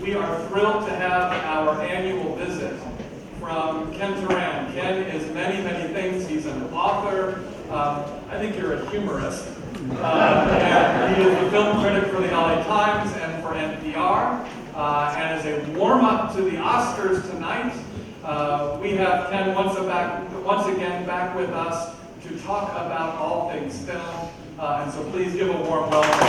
We are thrilled to have our annual visit from Ken Turan. Ken is many, many things. He's an author. I think you're a humorist. And he is the film critic for the LA Times and for NPR. And as a warm-up to the Oscars tonight, we have Ken once again back with us to talk about all things film. And so please give a warm welcome.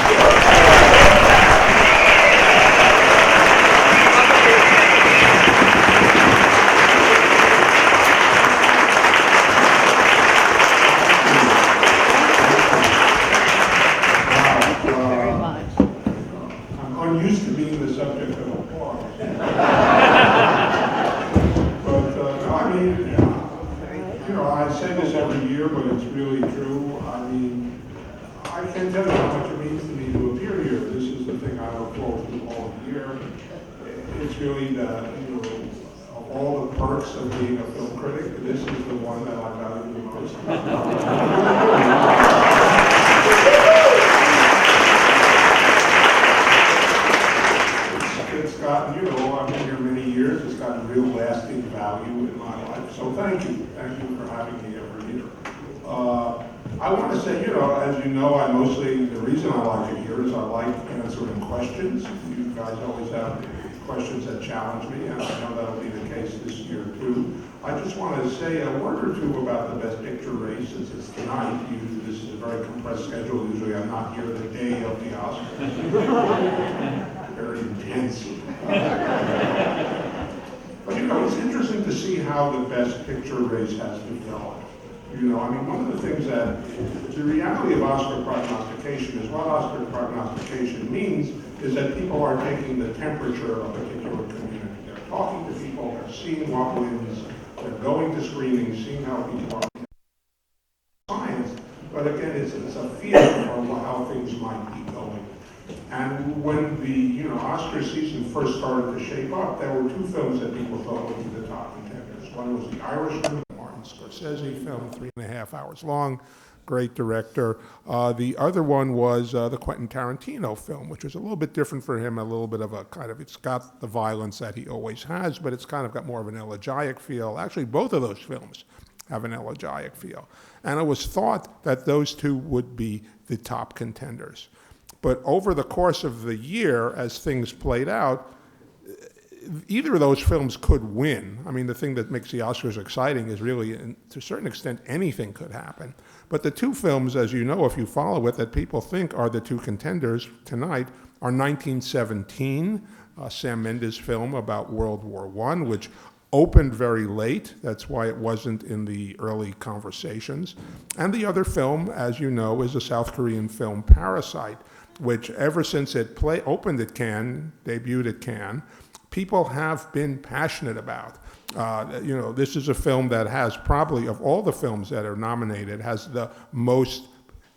Used to being the subject of applause. But no, I mean, I say this every year, but it's really true. I mean, I can't tell you how much it means to me to appear here. This is the thing I look forward to all year. It's really of all the perks of being a film critic, this is the one that I value the most. It's gotten, I've been here many years, it's gotten real lasting value in my life. So thank you for having me every year. I want to say, as you know, the reason I like it here is I like answering questions. You guys always have questions that challenge me, and I know that'll be the case this year too. I just want to say a word or two about the Best Picture race, since it's tonight. This is a very compressed schedule. Usually I'm not here the day of the Oscars. Very intense. But it's interesting to see how the Best Picture race has developed. One of the things that the reality of Oscar prognostication is what Oscar prognostication means is that people are taking the temperature of a particular community. They're talking to people, they're seeing what wins, they're going to screenings, seeing how people are science. But again, it's a feel for how things might be going. And when the Oscar season first started to shape up, there were two films that people thought would be the top contenders. One was The Irishman, the Martin Scorsese film, 3.5 hours long, great director. The other one was the Quentin Tarantino film, which was a little bit different for him, a little bit of a it's got the violence that he always has, but it's kind of got more of an elegiac feel. Actually, both of those films have an elegiac feel. And it was thought that those two would be the top contenders. But over the course of the year, as things played out, either of those films could win. I mean, the thing that makes the Oscars exciting is really, to a certain extent, anything could happen. But the two films, as you know, if you follow it, that people think are the two contenders tonight are 1917, Sam Mendes' film about World War I, which opened very late. That's why it wasn't in the early conversations. And the other film, as you know, is a South Korean film, Parasite, which ever since it opened at Cannes, debuted at Cannes, people have been passionate about. This is a film that has probably, of all the films that are nominated, has the most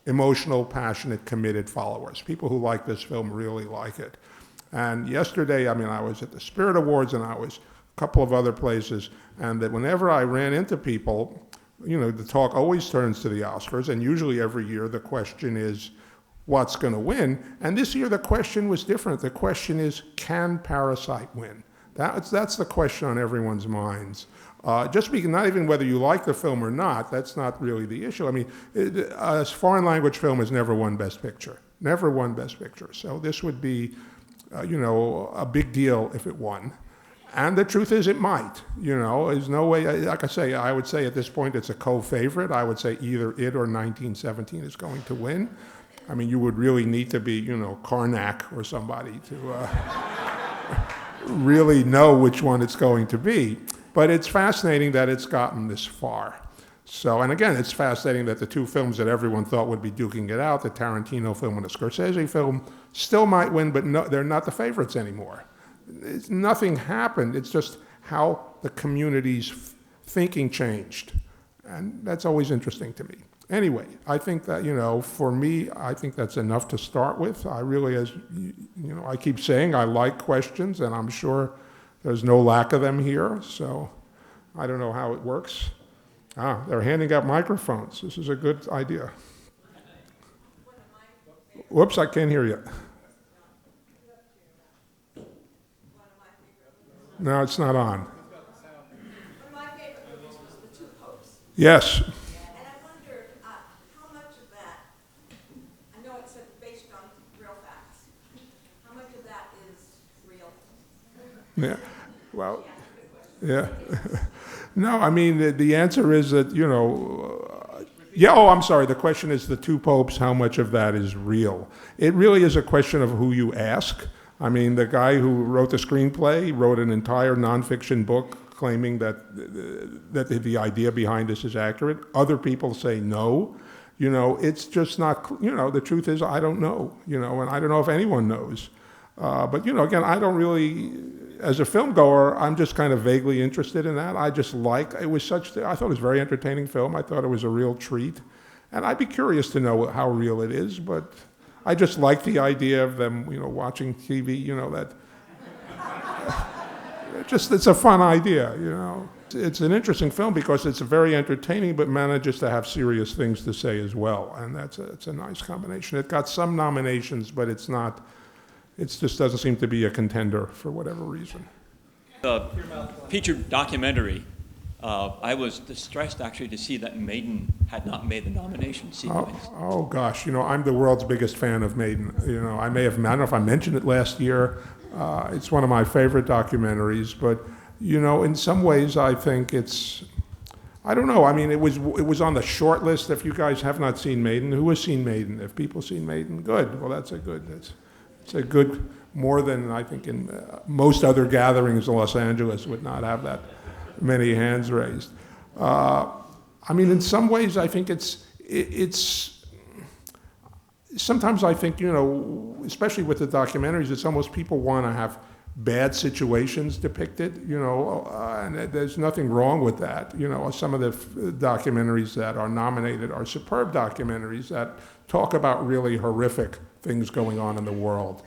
emotional, passionate, committed followers. People who like this film really like it. And yesterday, I was at the Spirit Awards and I was a couple of other places, and that whenever I ran into people, the talk always turns to the Oscars, and usually every year the question is, what's going to win? And this year the question was different. The question is, can Parasite win? That's the question on everyone's minds. Just because, not even whether you like the film or not, that's not really the issue. A foreign language film has never won Best Picture. Never won Best Picture. So this would be, a big deal if it won. And the truth is, it might. There's no way, like I say, I would say at this point it's a co-favorite. I would say either it or 1917 is going to win. You would really need to be, Karnak or somebody to really know which one it's going to be. But it's fascinating that it's gotten this far. So, and again, it's fascinating that the two films that everyone thought would be duking it out, the Tarantino film and the Scorsese film, still might win, but no, they're not the favorites anymore. Nothing happened. It's just how the community's thinking changed. And that's always interesting to me. Anyway, I think that, for me, I think that's enough to start with. I really, I keep saying I like questions, and I'm sure there's no lack of them here. So I don't know how it works. They're handing out microphones. This is a good idea. Whoops, I can't hear you. No, it's not on. One of my favorite movies was The Two Popes. Yes. And I wonder how much of that, I know it's based on real facts, how much of that is real? Yeah. Well, yeah. No, I mean, the answer is that, yeah, oh, I'm sorry. The question is The Two Popes, how much of that is real? It really is a question of who you ask. I mean, the guy who wrote the screenplay wrote an entire nonfiction book claiming that the idea behind this is accurate. Other people say no. It's just not, the truth is I don't know, and I don't know if anyone knows. But, again, I don't really, as a film goer, I'm just kind of vaguely interested in that. I thought it was a very entertaining film. I thought it was a real treat. And I'd be curious to know how real it is, but I just like the idea of them, watching TV, that it's a fun idea, It's an interesting film because it's very entertaining, but manages to have serious things to say as well. And it's a nice combination. It got some nominations, but it just doesn't seem to be a contender for whatever reason. The feature documentary, I was distressed actually to see that Maiden had not made the nomination sequence. Oh gosh, I'm the world's biggest fan of Maiden. I don't know if I mentioned it last year. It's one of my favorite documentaries, but in some ways I think I don't know. I mean, it was on the short list. If you guys have not seen Maiden, who has seen Maiden? If people seen Maiden, good. Well, it's a good, more than I think in most other gatherings in Los Angeles would not have that many hands raised. I mean, in some ways, I think it's sometimes I think, especially with the documentaries, it's almost people want to have bad situations depicted, and there's nothing wrong with that. Some of the documentaries that are nominated are superb documentaries that talk about really horrific things going on in the world.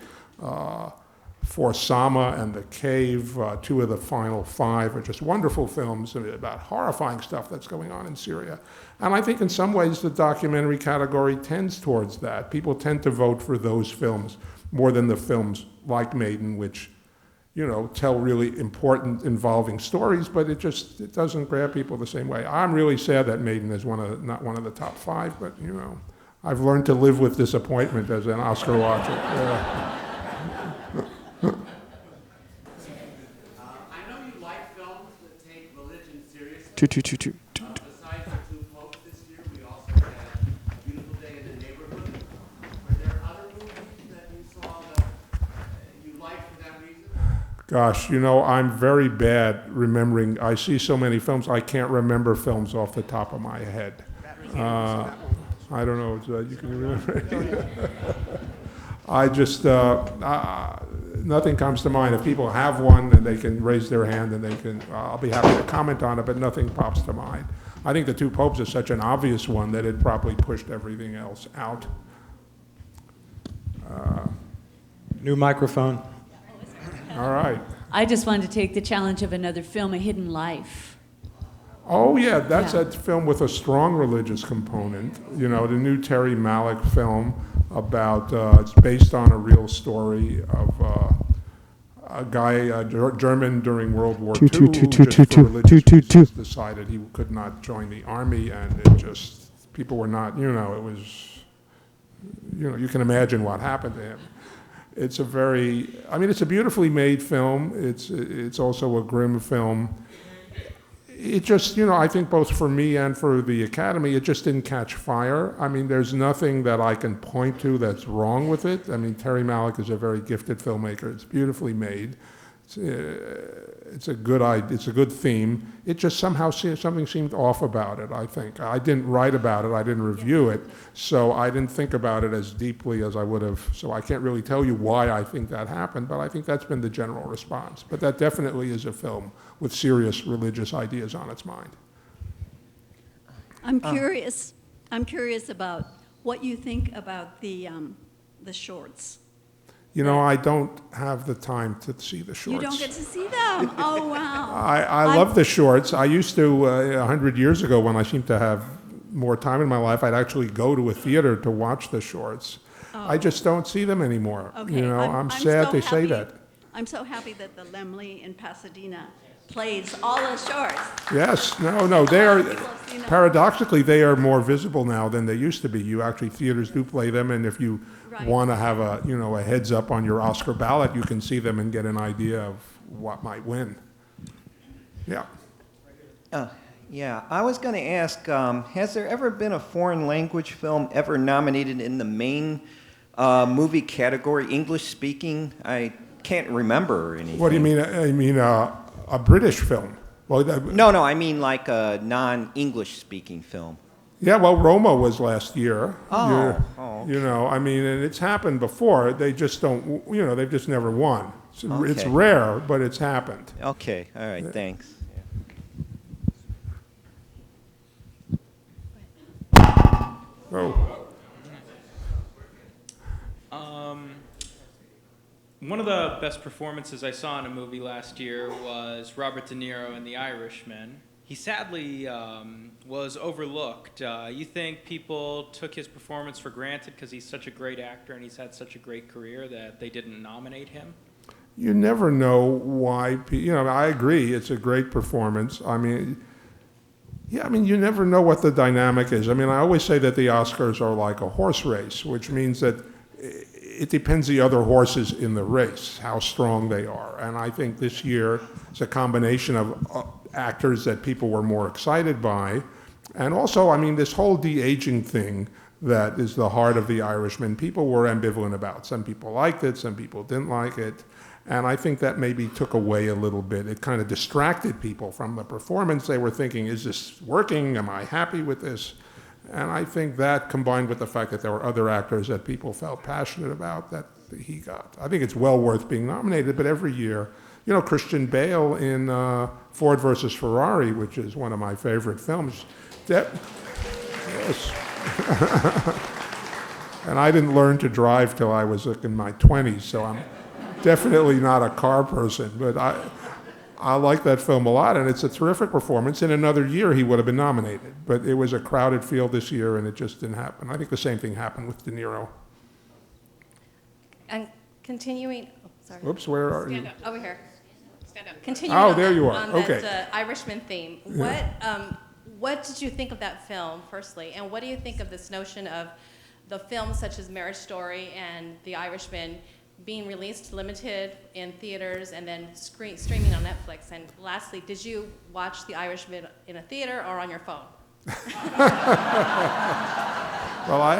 For Sama and The Cave, two of the final five are just wonderful films about horrifying stuff that's going on in Syria. And I think in some ways the documentary category tends towards that. People tend to vote for those films more than the films like Maiden, which, tell really important, involving stories, but it doesn't grab people the same way. I'm really sad that Maiden is not one of the top five, but, I've learned to live with disappointment as an Oscar watcher. Yeah. I know you like films that take religion seriously. Two. Besides The Two Popes this year, we also had A Beautiful Day in the Neighborhood. Were there other movies that you saw that you liked for that reason? Gosh, I'm very bad remembering. I see so many films, I can't remember films off the top of my head. I don't know, you can remember. I just, nothing comes to mind. If people have one and they can raise their hand and I'll be happy to comment on it, but nothing pops to mind. I think The Two Popes is such an obvious one that it probably pushed everything else out. New microphone. All right. I just wanted to take the challenge of another film, A Hidden Life. Oh yeah, that's Yeah. a film with a strong religious component. The new Terry Malick film about, it's based on a real story of a guy, a German during World War II, who just for religious reasons decided he could not join the army, and people were not, it was, you can imagine what happened to him. It's it's a beautifully made film. It's also a grim film. It just, I think both for me and for the Academy, it just didn't catch fire. I mean, there's nothing that I can point to that's wrong with it. I mean, Terry Malick is a very gifted filmmaker. It's beautifully made. It's a good theme. It just somehow something seemed off about it, I think. I didn't write about it. I didn't review it. So I didn't think about it as deeply as I would have. So I can't really tell you why I think that happened, but I think that's been the general response. But that definitely is a film with serious religious ideas on its mind. I'm curious about what you think about the shorts. I don't have the time to see the shorts. You don't get to see them? Oh, wow. I love the shorts. I used to, 100 years ago, when I seemed to have more time in my life, I'd actually go to a theater to watch the shorts. I just don't see them anymore. Okay. I'm sad they say that. I'm so happy that the Lemley in Pasadena plays all the shorts. Yes, no, they are, People have seen them. paradoxically, they are more visible now than they used to be. You actually, theaters do play them, and if you Right. want to have a, a heads up on your Oscar ballot, you can see them and get an idea of what might win. Yeah. Yeah, I was going to ask, has there ever been a foreign language film ever nominated in the main movie category, English speaking? I can't remember anything. What do you mean? I mean, a British film. Well, No, I mean like a non-English speaking film. yeah, well, Roma was last year. Oh, Okay. I mean, and it's happened before. They just don't, they've just never won. It's Okay. rare, but it's happened. Okay, all right, thanks. Oh. One of the best performances I saw in a movie last year was Robert De Niro in The Irishman. He sadly was overlooked. You think people took his performance for granted because he's such a great actor and he's had such a great career that they didn't nominate him? You never know why. I agree. It's a great performance. I mean, you never know what the dynamic is. I mean, I always say that the Oscars are like a horse race, which means that it depends the other horses in the race, how strong they are. And I think this year it's a combination of actors that people were more excited by. And also, I mean, this whole de-aging thing that is the heart of The Irishman, people were ambivalent about. Some people liked it, some people didn't like it. And I think that maybe took away a little bit. It kind of distracted people from the performance. They were thinking, is this working? Am I happy with this? And I think that, combined with the fact that there were other actors that people felt passionate about, that he got. I think it's well worth being nominated, but every year, Christian Bale in Ford versus Ferrari, which is one of my favorite films. Yes. And I didn't learn to drive till I was in my 20s, so I'm definitely not a car person, but I like that film a lot, and it's a terrific performance. In another year, he would have been nominated, but it was a crowded field this year, and it just didn't happen. I think the same thing happened with De Niro. And continuing, oh, sorry. Oops, where are you? Stand up, over here. Stand up. Continuing Oh, on there that, you are. on Okay. that Irishman theme. What did you think of that film, firstly? And what do you think of this notion of the films such as Marriage Story and The Irishman being released limited in theaters and then streaming on Netflix? And lastly, did you watch The Irishman in a theater or on your phone? Well, I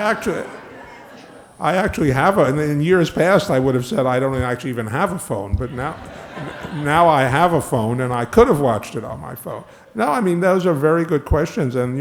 actually have in years past I would have said I don't actually even have a phone, but now I have a phone and I could have watched it on my phone. No, I mean, those are very good questions, and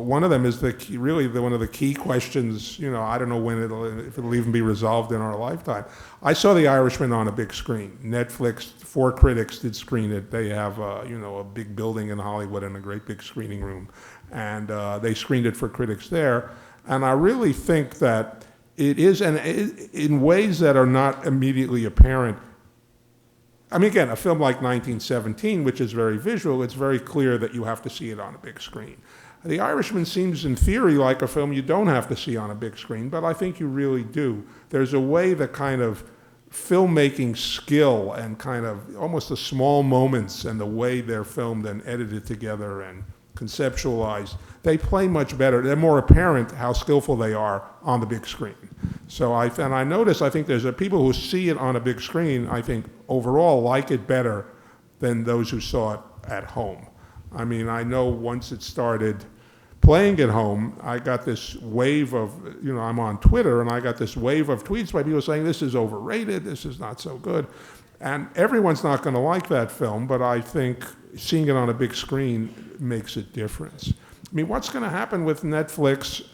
one of them is one of the key questions. I don't know if it'll even be resolved in our lifetime. I saw The Irishman on a big screen. Netflix, 4 critics did screen it. They have a big building in Hollywood and a great big screening room, and they screened it for critics there. And I really think that it is, and in ways that are not immediately apparent. I mean, again, a film like 1917, which is very visual, it's very clear that you have to see it on a big screen. The Irishman seems, in theory, like a film you don't have to see on a big screen, but I think you really do. There's a way that kind of filmmaking skill and kind of almost the small moments and the way they're filmed and edited together and conceptualized, they play much better. They're more apparent how skillful they are on the big screen. So I think there's people who see it on a big screen, I think overall like it better than those who saw it at home. I mean, I know once it started playing at home, I got this wave of, I'm on Twitter, and I got this wave of tweets by people saying, this is overrated, this is not so good. And everyone's not going to like that film, but I think seeing it on a big screen makes a difference. I mean, what's going to happen with Netflix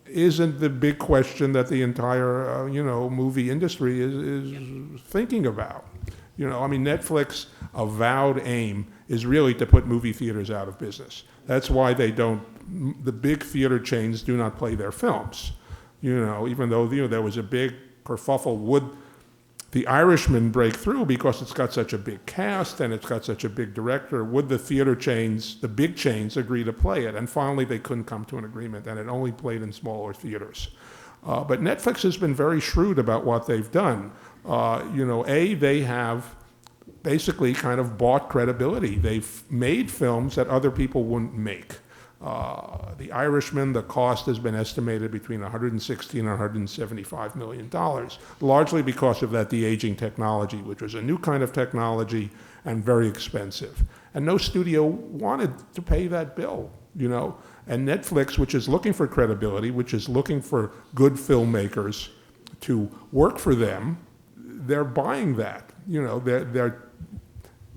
isn't the big question that the entire, movie industry is thinking about. I mean, Netflix's avowed aim is really to put movie theaters out of business. That's why the big theater chains do not play their films. Even though, there was a big kerfuffle, would The Irishman break through because it's got such a big cast and it's got such a big director? Would the theater chains, the big chains, agree to play it? And finally, they couldn't come to an agreement, and it only played in smaller theaters. But Netflix has been very shrewd about what they've done. They have basically kind of bought credibility. They've made films that other people wouldn't make. The Irishman, the cost has been estimated between $160 and $175 million, largely because of that de-aging technology, which was a new kind of technology and very expensive. And no studio wanted to pay that bill, you know. And Netflix, which is looking for credibility, which is looking for good filmmakers to work for them, they're buying that. You know, they're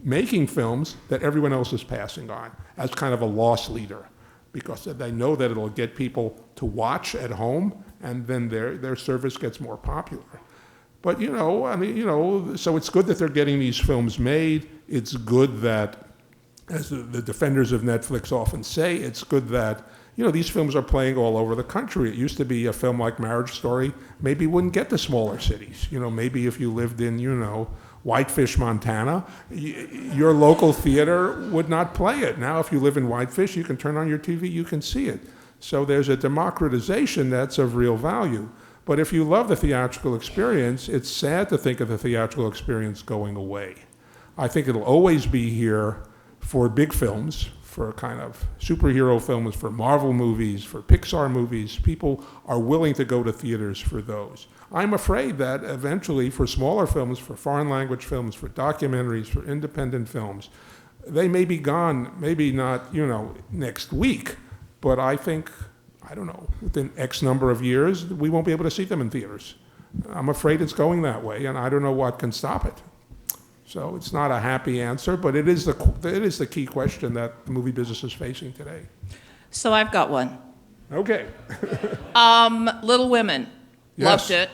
making films that everyone else is passing on as kind of a loss leader, because they know that it'll get people to watch at home, and then their service gets more popular. But, you know, I mean, you know, so it's good that they're getting these films made. It's good that, as the defenders of Netflix often say, it's good that, you know, these films are playing all over the country. It used to be a film like Marriage Story maybe wouldn't get to smaller cities. You know, maybe if you lived in, you know, Whitefish, Montana, your local theater would not play it. Now, if you live in Whitefish, you can turn on your TV, you can see it. So there's a democratization that's of real value. But if you love the theatrical experience, it's sad to think of the theatrical experience going away. I think it'll always be here for big films, for kind of superhero films, for Marvel movies, for Pixar movies. People are willing to go to theaters for those. I'm afraid that eventually for smaller films, for foreign language films, for documentaries, for independent films, they may be gone, maybe not, you know, next week, but I think, I don't know, within X number of years, we won't be able to see them in theaters. I'm afraid it's going that way, and I don't know what can stop it. So it's not a happy answer, but it is the key question that the movie business is facing today. So I've got one. Okay. Little Women. Yes. Loved it.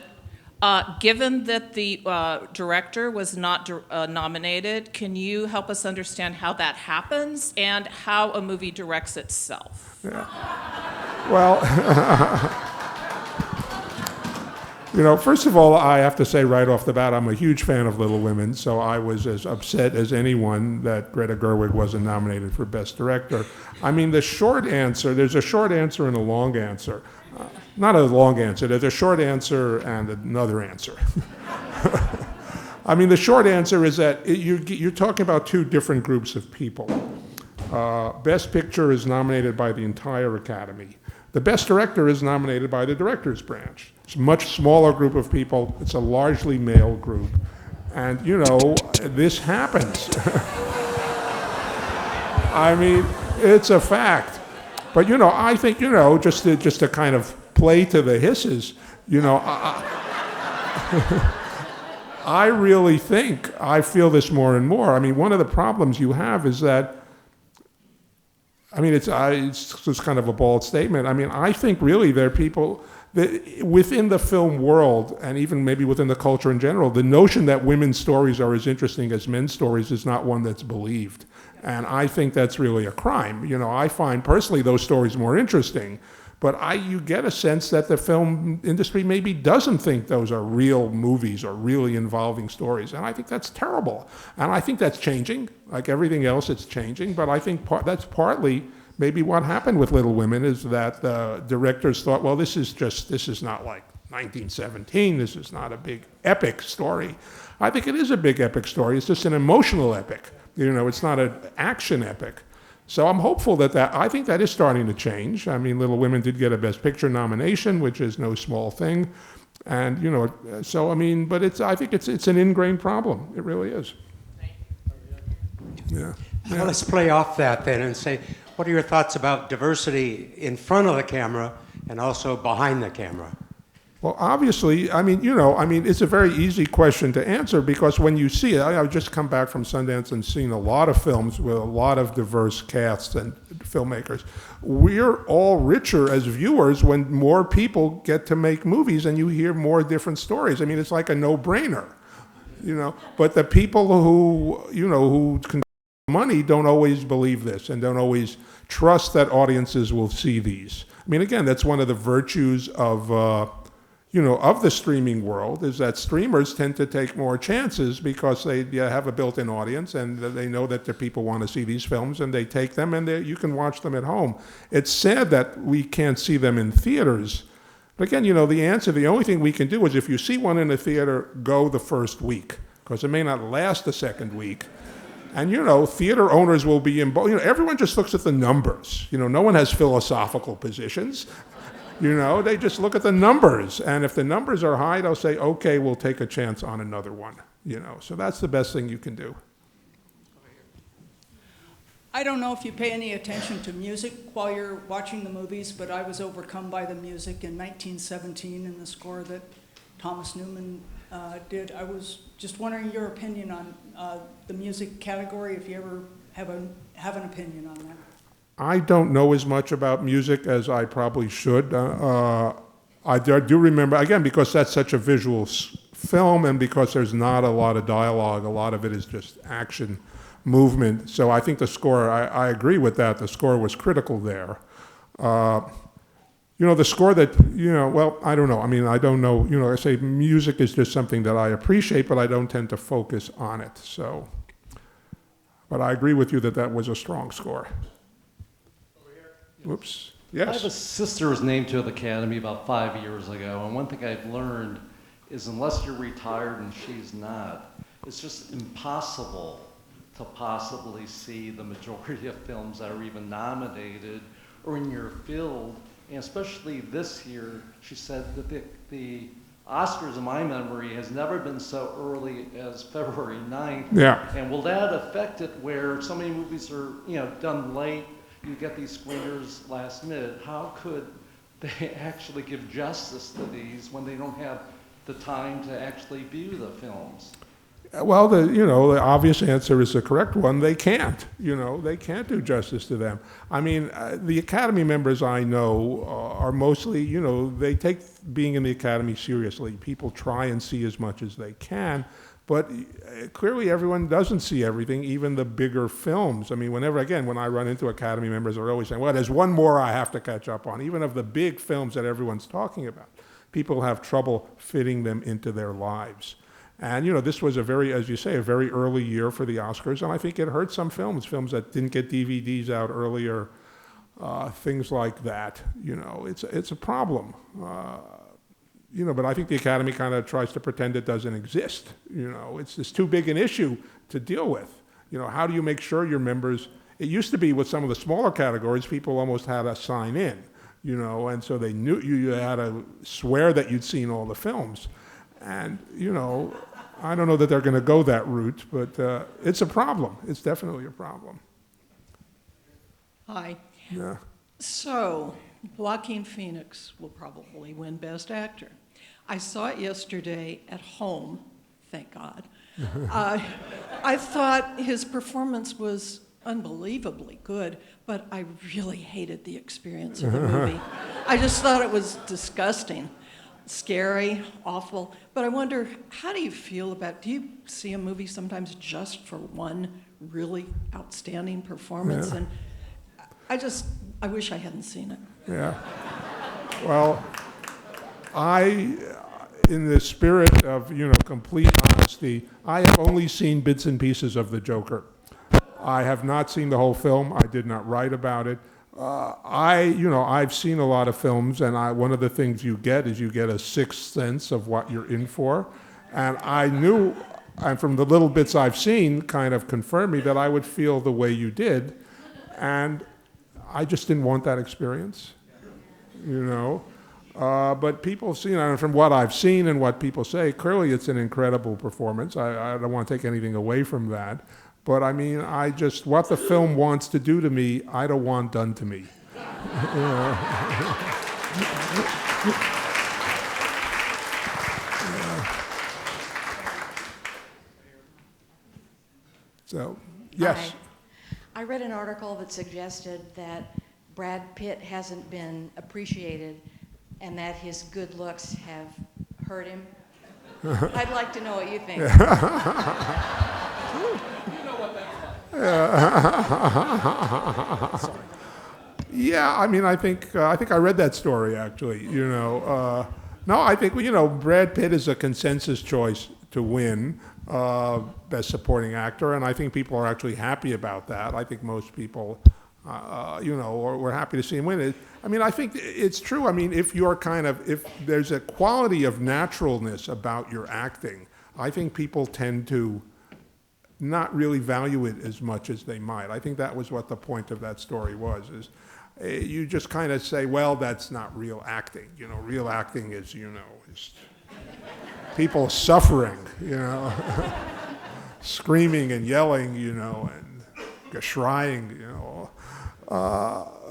Given that the director was not nominated, can you help us understand how that happens and how a movie directs itself? Yeah. Well, you know, first of all, I have to say right off the bat, I'm a huge fan of Little Women, so I was as upset as anyone that Greta Gerwig wasn't nominated for Best Director. I mean, the short answer, there's a short answer and a long answer. Not a long answer, there's a short answer and another answer. I mean, the short answer is that you're talking about two different groups of people. Best Picture is nominated by the entire Academy. The Best Director is nominated by the Director's Branch. It's a much smaller group of people. It's a largely male group. And, you know, this happens. I mean, it's a fact. But, you know, I think, you know, just to kind of play to the hisses, you know, I really think, I feel this more and more. I mean, one of the problems you have is that, I mean, it's just kind of a bald statement. I mean, I think really there are people that within the film world, and even maybe within the culture in general, the notion that women's stories are as interesting as men's stories is not one that's believed. And I think that's really a crime. You know, I find personally those stories more interesting, but you get a sense that the film industry maybe doesn't think those are real movies or really involving stories. And I think that's terrible. And I think that's changing. Like everything else, it's changing. But I think that's partly maybe what happened with Little Women is that the directors thought, well, this is not like 1917. This is not a big epic story. I think it is a big epic story. It's just an emotional epic. You know, it's not an action epic. So I'm hopeful that I think that is starting to change. I mean, Little Women did get a Best Picture nomination, which is no small thing. And, you know, so, I mean, but I think it's an ingrained problem. It really is. Yeah. Well, let's play off that then and say, what are your thoughts about diversity in front of the camera and also behind the camera? Well, obviously, I mean, you know, it's a very easy question to answer because when you see it, I've just come back from Sundance and seen a lot of films with a lot of diverse casts and filmmakers. We're all richer as viewers when more people get to make movies and you hear more different stories. I mean, it's like a no-brainer, you know. But the people who control money don't always believe this and don't always trust that audiences will see these. I mean, again, that's one of the virtues of the streaming world is that streamers tend to take more chances because they have a built-in audience and they know that the people want to see these films and they take them and you can watch them at home. It's sad that we can't see them in theaters. But again, you know, the only thing we can do is if you see one in a theater, go the first week. because it may not last the second week. And, theater owners will be everyone just looks at the numbers. No one has philosophical positions. They just look at the numbers. And if the numbers are high, they'll say, okay, we'll take a chance on another one. So that's the best thing you can do. I don't know if you pay any attention to music while you're watching the movies, but I was overcome by the music in 1917 in the score that Thomas Newman did. I was just wondering your opinion on the music category, if you ever have an opinion on that. I don't know as much about music as I probably should. I do remember, again, because that's such a visual film and because there's not a lot of dialogue, a lot of it is just action, movement. So I think the score, I agree with that. The score was critical there. The score that, well, I don't know. I mean, I don't know. I say music is just something that I appreciate, but I don't tend to focus on it. So, but I agree with you that that was a strong score. Whoops. Yes. I have a sister who was named to the Academy about 5 years ago, and one thing I've learned is unless you're retired and she's not, it's just impossible to possibly see the majority of films that are even nominated or in your field. And especially this year, she said that the Oscars, in my memory, has never been so early as February 9th. Yeah. And will that affect it where so many movies are, done late? You get these screeners last minute. How could they actually give justice to these when they don't have the time to actually view the films? Well, the obvious answer is the correct one. They can't. They can't do justice to them. I mean, the Academy members I know are mostly, they take being in the Academy seriously. People try and see as much as they can, but clearly everyone doesn't see everything, even the bigger films. I mean, when I run into Academy members, they're always saying, well, there's one more I have to catch up on, even of the big films that everyone's talking about. People have trouble fitting them into their lives. And, this was a very very early year for the Oscars, and I think it hurt some films that didn't get DVDs out earlier, things like that. It's a problem. But I think the Academy kind of tries to pretend it doesn't exist. It's just too big an issue to deal with. How do you make sure your members, it used to be with some of the smaller categories, people almost had to sign in, and so they knew you had to swear that you'd seen all the films. And, I don't know that they're going to go that route, but it's a problem. It's definitely a problem. Hi. Yeah. So, Joaquin Phoenix will probably win Best Actor. I saw it yesterday at home, thank God. I thought his performance was unbelievably good, but I really hated the experience of the movie. I just thought it was disgusting. Scary, awful, but I wonder, how do you feel about, do you see a movie sometimes just for one really outstanding performance? Yeah. And I wish I hadn't seen it. Yeah. Well, in the spirit of, complete honesty, I have only seen bits and pieces of The Joker. I have not seen the whole film. I did not write about it. I've seen a lot of films, and one of the things you get is you get a sixth sense of what you're in for. And I knew, and from the little bits I've seen, kind of confirmed me that I would feel the way you did. And I just didn't want that experience, But people see, and from what I've seen and what people say, clearly it's an incredible performance. I don't want to take anything away from that. But I mean, what the film wants to do to me, I don't want done to me. So, yes. I read an article that suggested that Brad Pitt hasn't been appreciated and that his good looks have hurt him. I'd like to know what you think. Yeah, I mean, I think I read that story actually. No, I think Brad Pitt is a consensus choice to win Best Supporting Actor, and I think people are actually happy about that. I think most people, we're happy to see him win it. I mean, I think it's true. I mean, if there's a quality of naturalness about your acting, I think people tend to not really value it as much as they might. I think that was what the point of that story was, is you just kind of say, well, that's not real acting. You know, real acting is, you know, is people suffering, you know, screaming and yelling, you know, and geschrying, you know.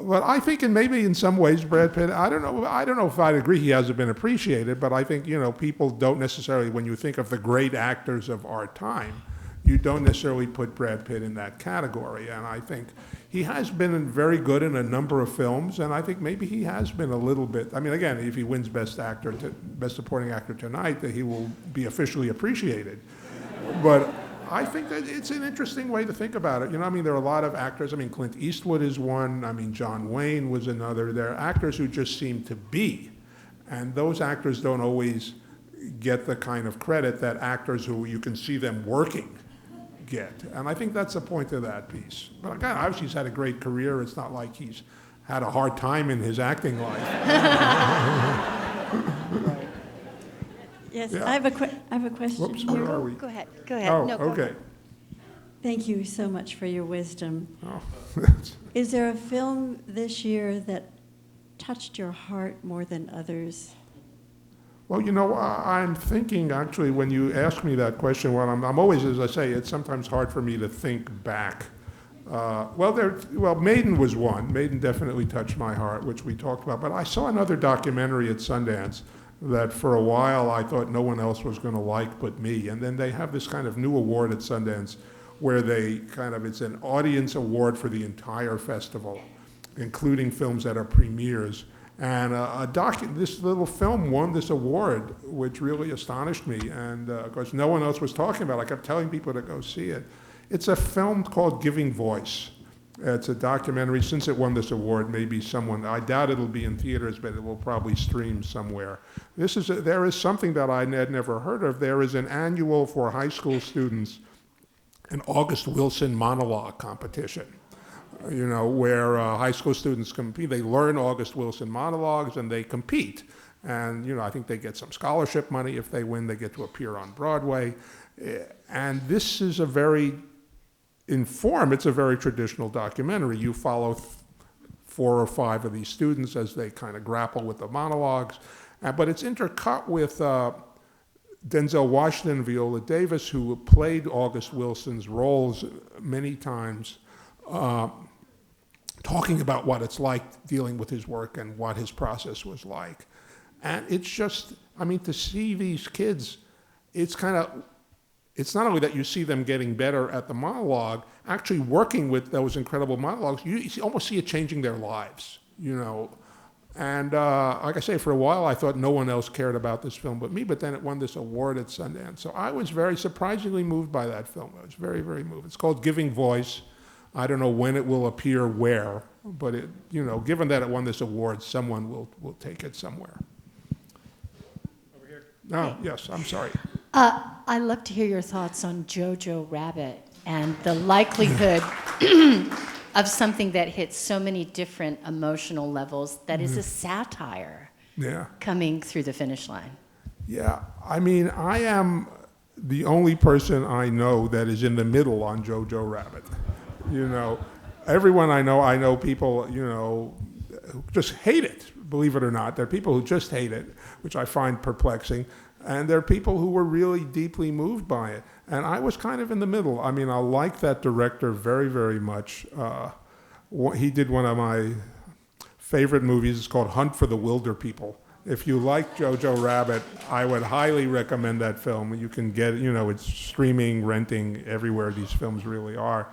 But I think, and maybe in some ways, Brad Pitt, I don't know if I'd agree he hasn't been appreciated, but I think, you know, people don't necessarily, when you think of the great actors of our time, you don't necessarily put Brad Pitt in that category. And I think he has been very good in a number of films, and I think maybe he has been a little bit, I mean, again, if he wins Best Supporting Actor tonight, that he will be officially appreciated. But I think that it's an interesting way to think about it. You know, I mean, there are a lot of actors. I mean, Clint Eastwood is one. I mean, John Wayne was another. There are actors who just seem to be. And those actors don't always get the kind of credit that actors who you can see them working get. And I think that's the point of that piece. But again, obviously he's had a great career. It's not like he's had a hard time in his acting life. Yes, Yeah. I have a question. Whoops, where are we? Go ahead. Go ahead. Oh, No, go okay. ahead. Thank you so much for your wisdom. Oh. Is there a film this year that touched your heart more than others? Well, you know, I'm thinking, actually, when you ask me that question, well, I'm always, as I say, it's sometimes hard for me to think back. Well, Maiden was one. Maiden definitely touched my heart, which we talked about. But I saw another documentary at Sundance that for a while I thought no one else was going to like but me. And then they have this kind of new award at Sundance where it's an audience award for the entire festival, including films that are premieres. And this little film won this award, which really astonished me. And of course, no one else was talking about it. I kept telling people to go see it. It's a film called Giving Voice. It's a documentary. Since it won this award, maybe I doubt it'll be in theaters, but it will probably stream somewhere. There is something that I had never heard of. There is an annual for high school students, an August Wilson monologue competition. You know, where high school students compete. They learn August Wilson monologues and they compete. And, you know, I think they get some scholarship money. If they win, they get to appear on Broadway. And this is it's a very traditional documentary. You follow 4 or 5 of these students as they kind of grapple with the monologues. But it's intercut with Denzel Washington and Viola Davis, who played August Wilson's roles many times, talking about what it's like dealing with his work and what his process was like. And it's just, I mean, to see these kids, it's not only that you see them getting better at the monologue, actually working with those incredible monologues, you almost see it changing their lives, you know. And like I say, for a while I thought no one else cared about this film but me, but then it won this award at Sundance. So I was very surprisingly moved by that film. I was very, very moved. It's called Giving Voice. I don't know when it will appear where, but given that it won this award, someone will take it somewhere. Over here. Oh, yes, I'm sorry. I'd love to hear your thoughts on Jojo Rabbit and the likelihood of something that hits so many different emotional levels that is a satire coming through the finish line. Yeah, I mean, I am the only person I know that is in the middle on Jojo Rabbit. You know, everyone I know people, you know, who just hate it, believe it or not. There are people who just hate it, which I find perplexing. And there are people who were really deeply moved by it. And I was kind of in the middle. I mean, I like that director very, very much. He did one of my favorite movies. It's called Hunt for the Wilder People. If you like Jojo Rabbit, I would highly recommend that film. You can get it, you know, it's streaming, renting, everywhere these films really are.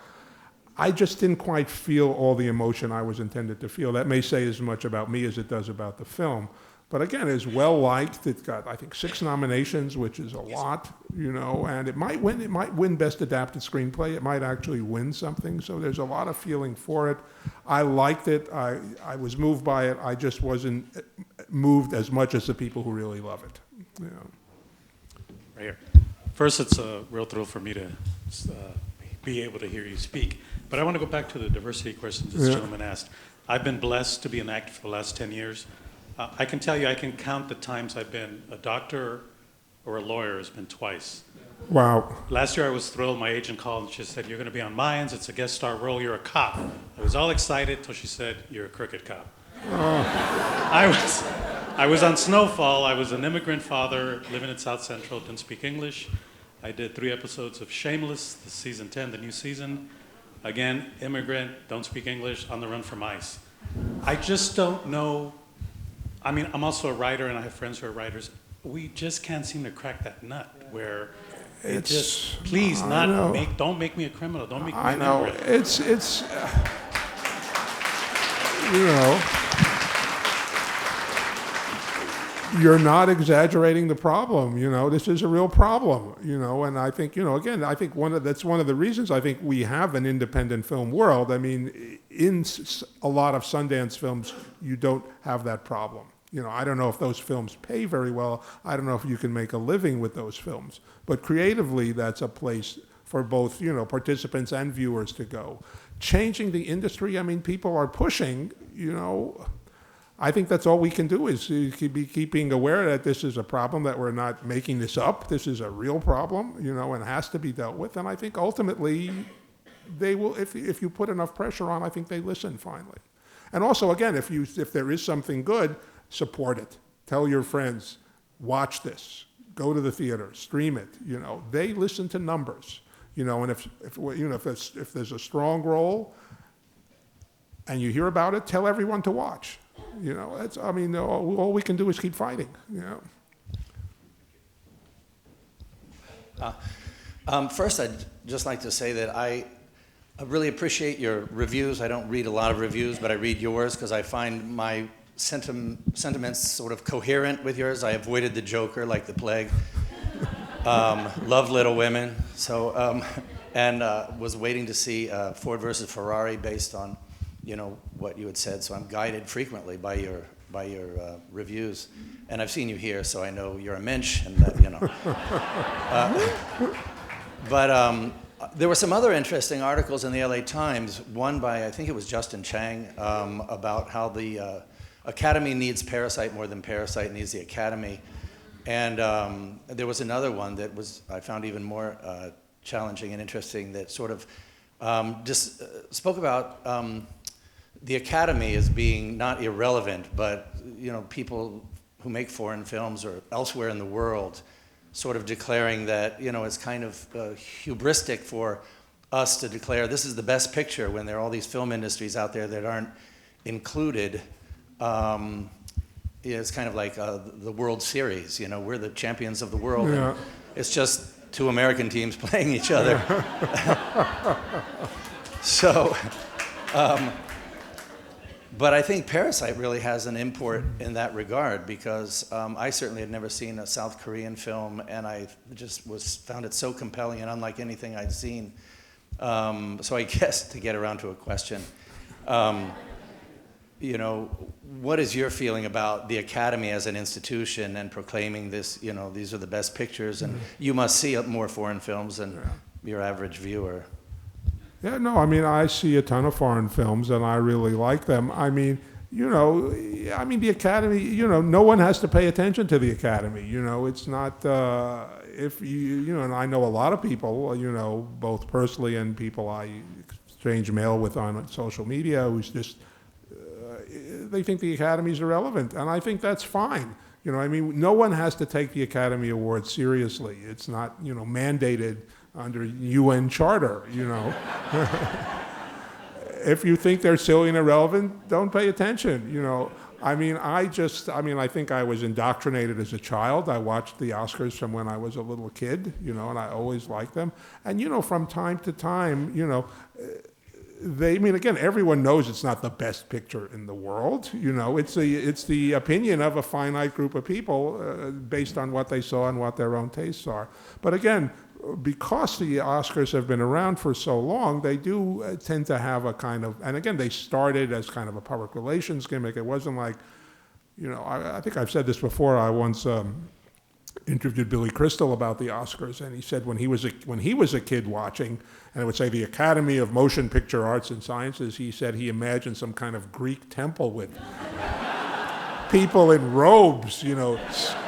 I just didn't quite feel all the emotion I was intended to feel. That may say as much about me as it does about the film. But again, it's well liked. It's got, I think, 6 nominations, which is a lot, you know, and it might win Best Adapted Screenplay. It might actually win something. So there's a lot of feeling for it. I liked it. I was moved by it. I just wasn't moved as much as the people who really love it. You know. Right here. First, it's a real thrill for me to be able to hear you speak. But I want to go back to the diversity questions this gentleman asked. I've been blessed to be an actor for the last 10 years. I can tell you, I can count the times I've been a doctor, or a lawyer has been twice. Wow. Last year I was thrilled. My agent called and she said, "You're going to be on Mayans. It's a guest star role. You're a cop." I was all excited till she said, "You're a crooked cop." I was on Snowfall. I was an immigrant father living in South Central, didn't speak English. I did 3 episodes of Shameless, the season 10, the new season. Again, immigrant, don't speak English, on the run from ICE. I just don't know. I mean, I'm also a writer and I have friends who are writers. We just can't seem to crack that nut where it just, please don't make me a criminal. Don't make me an immigrant. It's you know, you're not exaggerating the problem. You know, this is a real problem. You know, and I think, you know, again, I think that's one of the reasons I think we have an independent film world. I mean, in a lot of Sundance films, you don't have that problem. You know, I don't know if those films pay very well. I don't know if you can make a living with those films. But creatively, that's a place for both, you know, participants and viewers to go. Changing the industry, I mean, people are pushing, you know. I think that's all we can do is be keeping aware that this is a problem, that we're not making this up. This is a real problem, you know, and has to be dealt with. And I think ultimately they will, if you put enough pressure on, I think they listen finally. And also, again, if there is something good, support it. Tell your friends, watch this. Go to the theater, stream it. You know, they listen to numbers. You know, and if there's a strong role, and you hear about it, tell everyone to watch. You know, all we can do is keep fighting. You know. First, I'd just like to say that I really appreciate your reviews. I don't read a lot of reviews, but I read yours because I find my sentiments sort of coherent with yours. I avoided the Joker like the plague. Love Little Women. So, and was waiting to see Ford versus Ferrari based on, you know, what you had said. So I'm guided frequently by your reviews. And I've seen you here, so I know you're a mensch, and that, you know. But there were some other interesting articles in the LA Times, one by, I think it was Justin Chang, about how the Academy needs Parasite more than Parasite needs the Academy. And there was another one that I found even more challenging and interesting, that sort of just spoke about the Academy as being not irrelevant, but, you know, people who make foreign films or elsewhere in the world sort of declaring that, you know, it's kind of hubristic for us to declare this is the best picture when there are all these film industries out there that aren't included. It's kind of like the World Series, you know, we're the champions of the world. Yeah. And it's just 2 American teams playing each other. So, but I think Parasite really has an import in that regard, because I certainly had never seen a South Korean film, and I just found it so compelling and unlike anything I'd seen. So I guess, to get around to a question, you know, what is your feeling about the Academy as an institution and proclaiming this, you know, these are the best pictures, and you must see more foreign films than your average viewer? Yeah, no, I mean, I see a ton of foreign films, and I really like them. I mean, you know, the Academy, you know, no one has to pay attention to the Academy. You know, it's not, if you know, and I know a lot of people, you know, both personally and people I exchange mail with on social media, who's just, they think the Academy is irrelevant, and I think that's fine. You know, I mean, no one has to take the Academy Award seriously. It's not, you know, mandated under UN charter, you know. If you think they're silly and irrelevant, don't pay attention, you know. I mean, I think I was indoctrinated as a child. I watched the Oscars from when I was a little kid, you know, and I always liked them. And, you know, from time to time, you know, again, everyone knows it's not the best picture in the world. You know, it's the opinion of a finite group of people based on what they saw and what their own tastes are. But again, because the Oscars have been around for so long, they do tend to have a kind of, and again, they started as kind of a public relations gimmick. It wasn't like, you know, I think I've said this before. I once interviewed Billy Crystal about the Oscars, and he said when he was a kid watching, and it would say the Academy of Motion Picture Arts and Sciences, he said he imagined some kind of Greek temple with people in robes,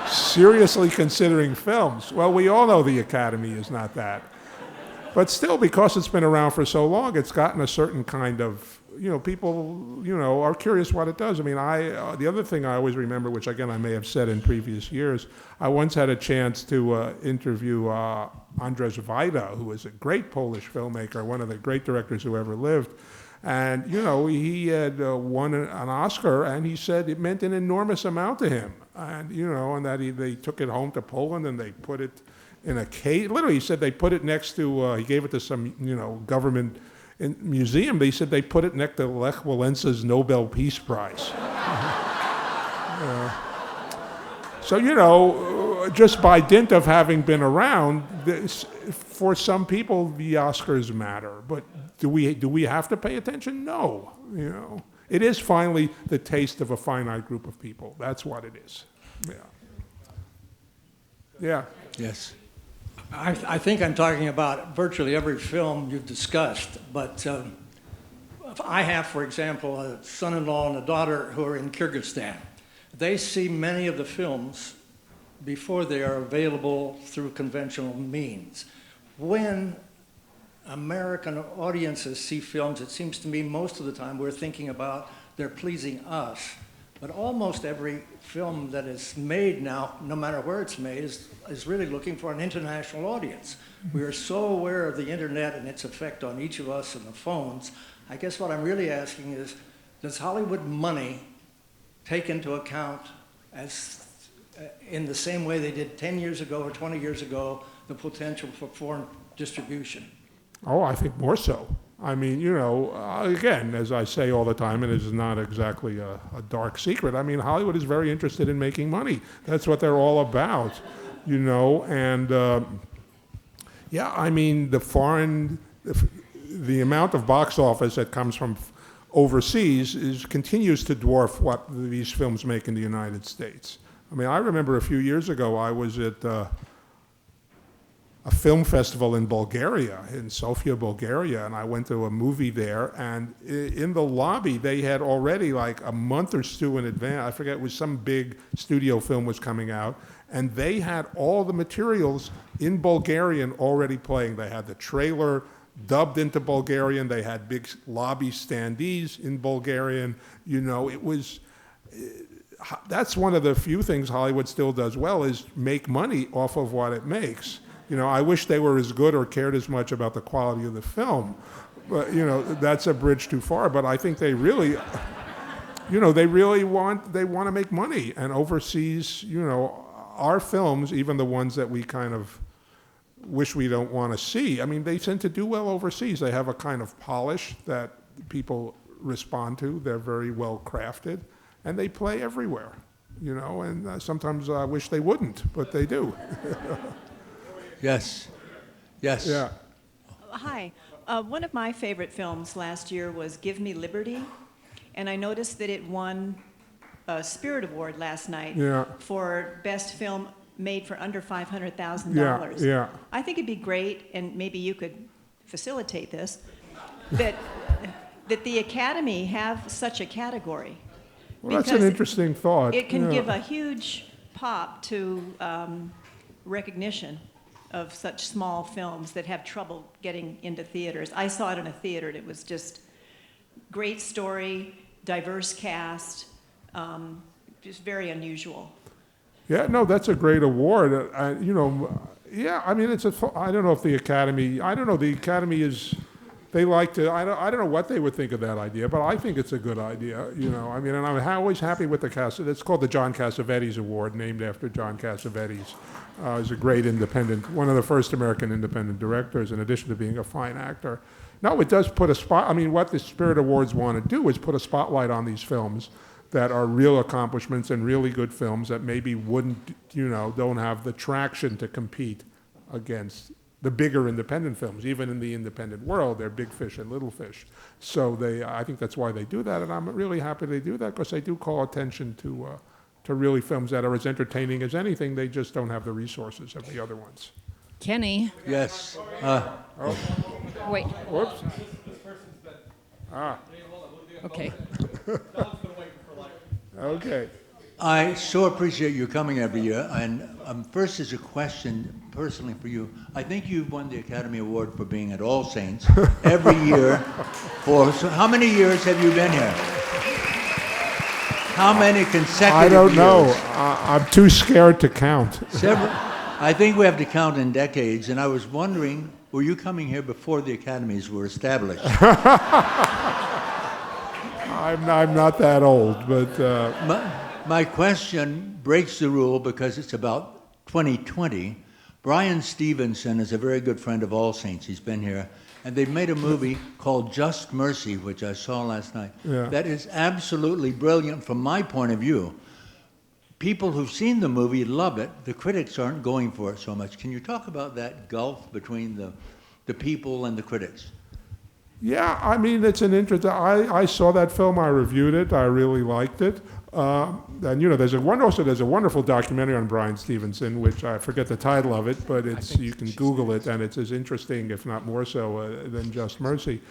seriously considering films. Well, we all know the Academy is not that. But still, because it's been around for so long, it's gotten a certain kind of, people, are curious what it does. I mean, the other thing I always remember, which again I may have said in previous years, I once had a chance to interview Andrzej Wajda, who is a great Polish filmmaker, one of the great directors who ever lived. And, he had won an Oscar, and he said it meant an enormous amount to him. And, and that they took it home to Poland and they put it in a case. Literally, he said they put it next to, he gave it to some, government museum. They said they put it next to Lech Walensa's Nobel Peace Prize. So, just by dint of having been around, for some people, the Oscars matter. But do we have to pay attention? No. It is finally the taste of a finite group of people. That's what it is. Yeah. Yeah. Yes. I think I'm talking about virtually every film you've discussed, but I have, for example, a son-in-law and a daughter who are in Kyrgyzstan. They see many of the films before they are available through conventional means. When American audiences see films, it seems to me most of the time we're thinking about they're pleasing us. But almost every film that is made now, no matter where it's made, is really looking for an international audience. We are so aware of the internet and its effect on each of us and the phones. I guess what I'm really asking is, does Hollywood money take into account, as in the same way they did 10 years ago or 20 years ago, the potential for foreign distribution? Oh, I think more so. I mean, again, as I say all the time, and it is not exactly a dark secret, I mean, Hollywood is very interested in making money. That's what they're all about, and yeah, I mean, the amount of box office that comes from overseas continues to dwarf what these films make in the United States. I mean, I remember a few years ago, I was at a film festival in Bulgaria, in Sofia, Bulgaria, and I went to a movie there, and in the lobby, they had already, like a month or two in advance, I forget, it was some big studio film was coming out, and they had all the materials in Bulgarian already playing. They had the trailer dubbed into Bulgarian, they had big lobby standees in Bulgarian, it was... That's one of the few things Hollywood still does well, is make money off of what it makes. I wish they were as good or cared as much about the quality of the film, but that's a bridge too far. But I think they really, they want to make money, and overseas, our films, even the ones that we kind of wish we don't want to see, I mean, they tend to do well overseas. They have a kind of polish that people respond to. They're very well crafted, and they play everywhere, and sometimes I wish they wouldn't, but they do. Yes. Yes. Yeah. Hi. One of my favorite films last year was Give Me Liberty, and I noticed that it won a Spirit Award last night for Best Film Made for Under $500,000. Yeah. I think it'd be great, and maybe you could facilitate this, that the Academy have such a category. Well, that's an interesting thought. It can give a huge pop to recognition of such small films that have trouble getting into theaters. I saw it in a theater, and it was just great story, diverse cast, just very unusual. Yeah, no, that's a great award. Yeah, I mean, I don't know if the Academy, the Academy is, they like to, I don't know what they would think of that idea, but I think it's a good idea, I mean, and I'm always happy with the cast. It's called the John Cassavetes Award, named after John Cassavetes. He's a great independent, one of the first American independent directors, in addition to being a fine actor. No, it does put I mean, what the Spirit Awards want to do is put a spotlight on these films that are real accomplishments and really good films that maybe wouldn't, don't have the traction to compete against the bigger independent films. Even in the independent world, they're big fish and little fish. So I think that's why they do that, and I'm really happy they do that, because they do call attention to really films that are as entertaining as anything. They just don't have the resources of the other ones. Kenny. Yes. Wait. Whoops. Okay. Okay. I so appreciate you coming every year. And first is a question personally for you. I think you've won the Academy Award for being at All Saints every year. So how many years have you been here? How many consecutive I don't years? know. I'm too scared to count. Several. I think we have to count in decades. And I was wondering, were you coming here before the academies were established? I'm not that old, but... My question breaks the rule because it's about 2020. Brian Stevenson is a very good friend of All Saints. He's been here. And they've made a movie called Just Mercy, which I saw last night. Yeah. That is absolutely brilliant from my point of view. People who've seen the movie love it. The critics aren't going for it so much. Can you talk about that gulf between the people and the critics? Yeah, I mean, it's an interesting... I saw that film. I reviewed it. I really liked it. And you know, there's a wonderful documentary on Brian Stevenson, which I forget the title of it, but you can Google it, and it's as interesting, if not more so, than Just Mercy.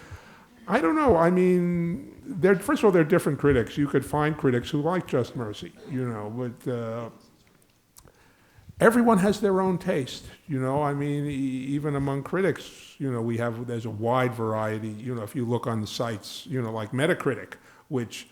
I don't know. I mean, first of all, they're different critics. You could find critics who like Just Mercy, you know, but everyone has their own taste, you know. I mean, even among critics, you know, there's a wide variety. You know, if you look on the sites, you know, like Metacritic, which,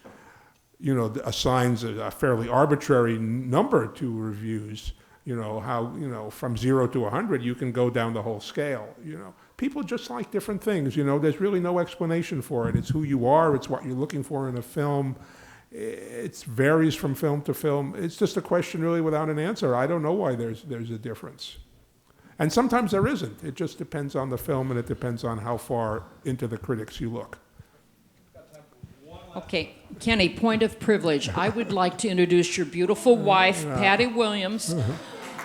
you know, assigns a fairly arbitrary number to reviews, you know, how, you know, from 0 to 100, you can go down the whole scale, you know. People just like different things, you know. There's really no explanation for it. It's who you are. It's what you're looking for in a film. It varies from film to film. It's just a question really without an answer. I don't know why there's a difference. And sometimes there isn't. It just depends on the film, and it depends on how far into the critics you look. Okay, Kenny, point of privilege. I would like to introduce your beautiful wife, Patty Williams,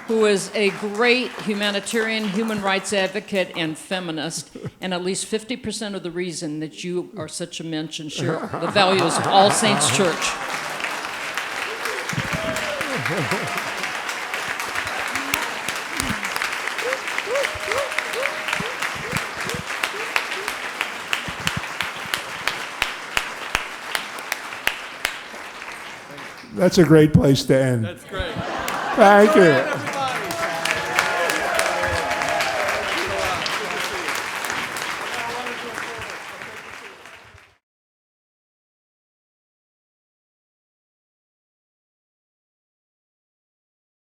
who is a great humanitarian, human rights advocate, and feminist. And at least 50% of the reason that you are such a mensch and share the values of All Saints Church. That's a great place to end. That's great. Thank you.